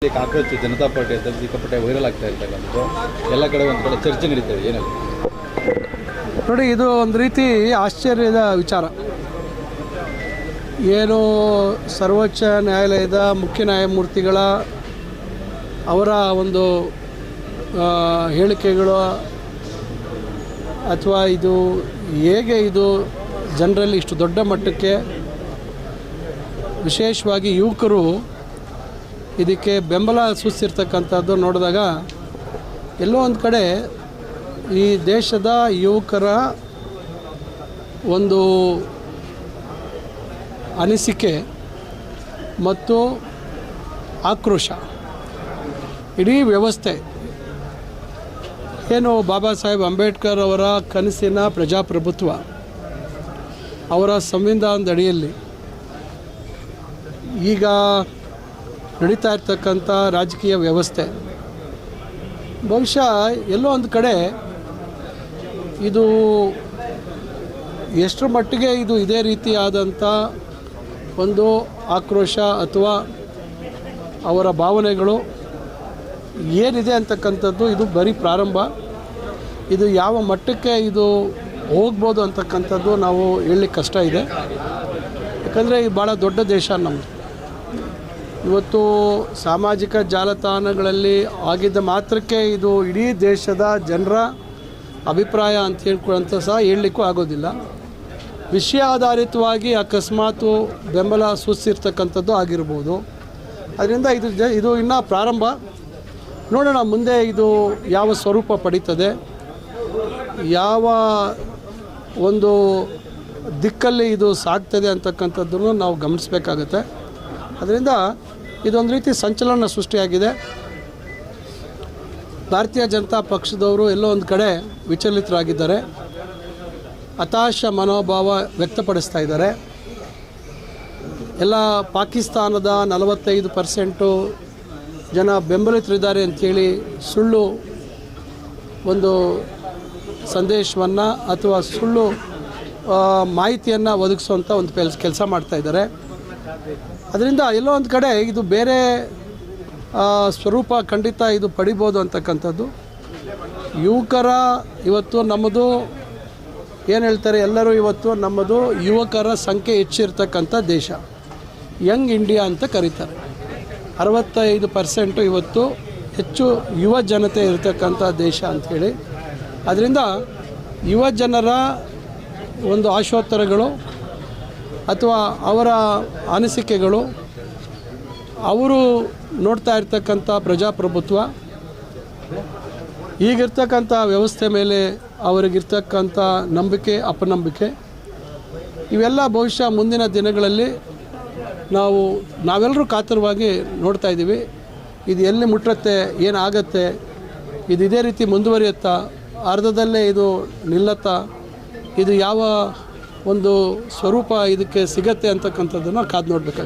Cockroach Janata party ಅಂತ ಸಿಕ್ಕಾಪಟ್ಟೆ viral ಆಗ್ತಾ ಇರ್ತಕ್ಕಂಥದ್ದು ಎಲ್ಲ ಕಡೆ ಒಂದು ಕಡೆ ಚರ್ಚೆ ನಡೀತಾ ಇದೆ. ಏನಲ್ಲಿ ನೋಡಿ, ಇದು ಒಂದು ರೀತಿ ಆಶ್ಚರ್ಯದ ವಿಚಾರ. ಏನು ಸರ್ವೋಚ್ಚ ನ್ಯಾಯಾಲಯದ ಮುಖ್ಯ ನ್ಯಾಯಮೂರ್ತಿಗಳ ಅವರ ಒಂದು ಹೇಳಿಕೆಗಳು ಅಥವಾ ಇದು ಹೇಗೆ ಇದು ಜನರಲ್ಲಿ ಇಷ್ಟು ದೊಡ್ಡ ಮಟ್ಟಕ್ಕೆ ವಿಶೇಷವಾಗಿ ಯುವಕರು ಇದಕ್ಕೆ ಬೆಂಬಲ ಸೂಚಿಸಿರ್ತಕ್ಕಂಥದ್ದು ನೋಡಿದಾಗ ಎಲ್ಲೋ ಒಂದು ಕಡೆ ಈ ದೇಶದ ಯುವಕರ ಒಂದು ಅನಿಸಿಕೆ ಮತ್ತು ಆಕ್ರೋಶ, ಇಡೀ ವ್ಯವಸ್ಥೆ ಏನು ಬಾಬಾ ಸಾಹೇಬ್ ಅಂಬೇಡ್ಕರ್ ಅವರ ಕನಸಿನ ಪ್ರಜಾಪ್ರಭುತ್ವ, ಅವರ ಸಂವಿಧಾನದ ಅಡಿಯಲ್ಲಿ ಈಗ ನಡೀತಾ ಇರ್ತಕ್ಕಂಥ ರಾಜಕೀಯ ವ್ಯವಸ್ಥೆ ಬಹುಶಃ ಎಲ್ಲೋ ಒಂದು ಕಡೆ ಇದು ಎಷ್ಟರ ಮಟ್ಟಿಗೆ ಇದು ಇದೇ ರೀತಿಯಾದಂಥ ಒಂದು ಆಕ್ರೋಶ ಅಥವಾ ಅವರ ಭಾವನೆಗಳು ಏನಿದೆ ಅಂತಕ್ಕಂಥದ್ದು ಇದು ಬರೀ ಪ್ರಾರಂಭ. ಇದು ಯಾವ ಮಟ್ಟಕ್ಕೆ ಇದು ಹೋಗ್ಬೋದು ಅಂತಕ್ಕಂಥದ್ದು ನಾವು ಹೇಳಲಿಕ್ಕೆ ಕಷ್ಟ ಇದೆ. ಯಾಕಂದರೆ ಇದು ಭಾಳ ದೊಡ್ಡ ದೇಶ ನಮ್ಮದು. ಇವತ್ತು ಸಾಮಾಜಿಕ ಜಾಲತಾಣಗಳಲ್ಲಿ ಆಗಿದ್ದ ಮಾತ್ರಕ್ಕೆ ಇದು ಇಡೀ ದೇಶದ ಜನರ ಅಭಿಪ್ರಾಯ ಅಂತ ಹೇಳ್ಕೊಳ್ಳೋಂಥ ಸಹ ಹೇಳಲಿಕ್ಕೂ ಆಗೋದಿಲ್ಲ. ವಿಷಯ ಆಧಾರಿತವಾಗಿ ಅಕಸ್ಮಾತು ಬೆಂಬಲ ಸೂಚಿಸಿರ್ತಕ್ಕಂಥದ್ದು ಆಗಿರ್ಬೋದು. ಅದರಿಂದ ಇದು ಇನ್ನೂ ಪ್ರಾರಂಭ. ನೋಡೋಣ ಮುಂದೆ ಇದು ಯಾವ ಸ್ವರೂಪ ಪಡೀತದೆ, ಯಾವ ಒಂದು ದಿಕ್ಕಲ್ಲಿ ಇದು ಸಾಗ್ತದೆ ಅಂತಕ್ಕಂಥದ್ದನ್ನು ನಾವು ಗಮನಿಸಬೇಕಾಗತ್ತೆ. ಅದರಿಂದ ಇದೊಂದು ರೀತಿ ಸಂಚಲನ ಸೃಷ್ಟಿಯಾಗಿದೆ. ಭಾರತೀಯ ಜನತಾ ಪಕ್ಷದವರು ಎಲ್ಲೋ ಒಂದು ಕಡೆ ವಿಚಲಿತರಾಗಿದ್ದಾರೆ, ಹತಾಶ ಮನೋಭಾವ ವ್ಯಕ್ತಪಡಿಸ್ತಾ ಇದ್ದಾರೆ. ಎಲ್ಲ ಪಾಕಿಸ್ತಾನದ 45% ಜನ ಬೆಂಬಲಿತರಿದ್ದಾರೆ ಅಂಥೇಳಿ ಸುಳ್ಳು ಒಂದು ಸಂದೇಶವನ್ನು ಅಥವಾ ಸುಳ್ಳು ಮಾಹಿತಿಯನ್ನು ಒದಗಿಸುವಂಥ ಒಂದು ಕೆಲಸ ಮಾಡ್ತಾಯಿದ್ದಾರೆ. ಅದರಿಂದ ಎಲ್ಲೋ ಒಂದು ಕಡೆ ಇದು ಬೇರೆ ಸ್ವರೂಪ ಖಂಡಿತ ಇದು ಪಡಿಬೋದು ಅಂತಕ್ಕಂಥದ್ದು. ಯುವಕರ ಇವತ್ತು ನಮ್ಮದು ಏನು ಹೇಳ್ತಾರೆ ಎಲ್ಲರೂ, ಇವತ್ತು ನಮ್ಮದು ಯುವಕರ ಸಂಖ್ಯೆ ಹೆಚ್ಚಿರ್ತಕ್ಕಂಥ ದೇಶ, ಯಂಗ್ ಇಂಡಿಯಾ ಅಂತ ಕರೀತಾರೆ. 65% ಇವತ್ತು ಹೆಚ್ಚು ಯುವ ಜನತೆ ಇರತಕ್ಕಂಥ ದೇಶ ಅಂಥೇಳಿ. ಅದರಿಂದ ಯುವ ಜನರ ಒಂದು ಆಶೋತ್ತರಗಳು ಅಥವಾ ಅವರ ಅನಿಸಿಕೆಗಳು, ಅವರು ನೋಡ್ತಾ ಇರ್ತಕ್ಕಂಥ ಪ್ರಜಾಪ್ರಭುತ್ವ, ಈಗಿರ್ತಕ್ಕಂಥ ವ್ಯವಸ್ಥೆ ಮೇಲೆ ಅವರಿಗಿರ್ತಕ್ಕಂಥ ನಂಬಿಕೆ ಅಪನಂಬಿಕೆ, ಇವೆಲ್ಲ ಬಹುಶಃ ಮುಂದಿನ ದಿನಗಳಲ್ಲಿ ನಾವೆಲ್ಲರೂ ಕಾತರವಾಗಿ ನೋಡ್ತಾ ಇದ್ದೀವಿ. ಇದು ಎಲ್ಲಿ ಮುಟ್ಟತ್ತೆ, ಏನಾಗತ್ತೆ, ಇದು ಇದೇ ರೀತಿ ಮುಂದುವರಿಯುತ್ತಾ, ಅರ್ಧದಲ್ಲೇ ಇದು ನಿಲ್ಲತ್ತಾ, ಇದು ಯಾವ ಒಂದು ಸ್ವರೂಪ ಇದಕ್ಕೆ ಸಿಗತ್ತೆ ಅಂತಕ್ಕಂಥದ್ದನ್ನು ಕಾದು ನೋಡಬೇಕಾಗಿದೆ.